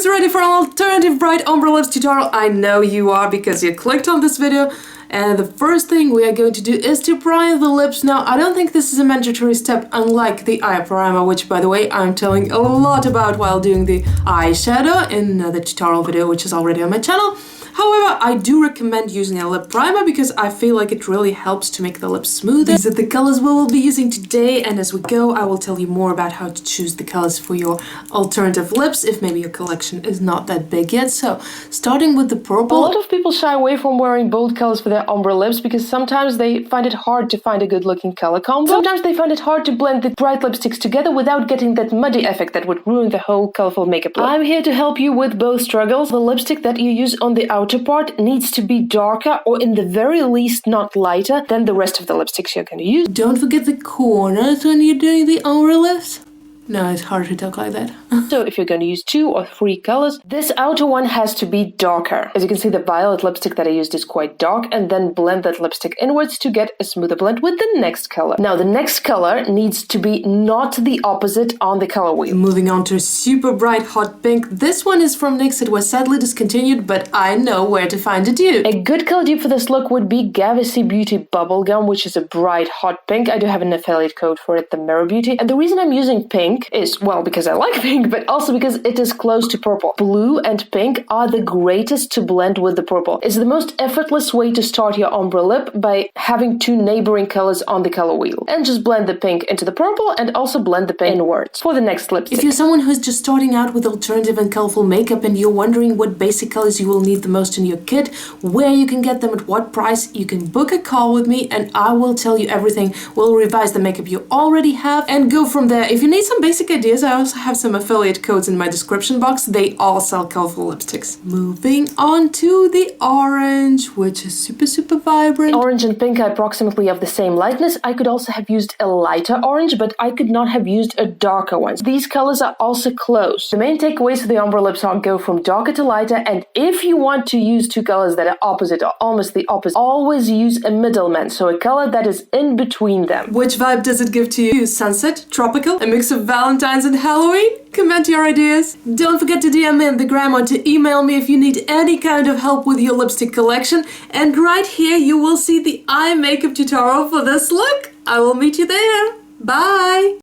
Who's ready for an alternative bright ombre lips tutorial? I know you are because you clicked on this video. And the first thing we are going to do is to prime the lips. Now, I don't think this is a mandatory step, unlike the eye primer, which, by the way, I'm telling a lot about while doing the eyeshadow in the tutorial video, which is already on my channel. However, I do recommend using a lip primer because I feel like it really helps to make the lips smoother. These are the colors we will be using today, and as we go, I will tell you more about how to choose the colors for your alternative lips if maybe your collection is not that big yet. So, starting with the purple. A lot of people shy away from wearing bold colors for their ombre lips because sometimes they find it hard to find a good-looking color combo. Sometimes they find it hard to blend the bright lipsticks together without getting that muddy effect that would ruin the whole colorful makeup look. I'm here to help you with both struggles. The lipstick that you use on the outer part needs to be darker or in the very least not lighter than the rest of the lipsticks you're going to use. Don't forget the corners when you're doing the ombre lips. No, it's hard to talk like that. So if you're going to use 2 or 3 colors, this outer one has to be darker. As you can see, the violet lipstick that I used is quite dark, and then blend that lipstick inwards to get a smoother blend with the next color. Now, the next color needs to be not the opposite on the color wheel. Moving on to a super bright hot pink. This one is from NYX. It was sadly discontinued, but I know where to find a dupe. A good color dupe for this look would be Bat Beauty Bubblegum, which is a bright hot pink. I do have an affiliate code for it, THEMIRRORBEAUTY. And the reason I'm using pink is, well, because I like pink, but also because it is close to purple. Blue and pink are the greatest to blend with the purple. It's the most effortless way to start your ombre lip by having 2 neighboring colors on the color wheel. And just blend the pink into the purple and also blend the pink inwards for the next lipstick. If you're someone who's just starting out with alternative and colorful makeup and you're wondering what basic colors you will need the most in your kit, where you can get them, at what price, you can book a call with me and I will tell you everything. We'll revise the makeup you already have and go from there. If you need some basic ideas, I also have some affiliate codes in my description box. They all sell colorful lipsticks. Moving on to the orange, which is super vibrant. Orange and pink are approximately of the same lightness. I could also have used a lighter orange, but I could not have used a darker one. These colors are also close. The main takeaways for the ombre lips are go from darker to lighter, and if you want to use 2 colors that are opposite or almost the opposite, always use a middleman, so a color that is in between them. Which vibe does it give to you? Sunset? Tropical? A mix of Valentine's and Halloween? Comment your ideas. Don't forget to DM me on the gram or to email me if you need any kind of help with your lipstick collection. And right here you will see the eye makeup tutorial for this look. I will meet you there. Bye!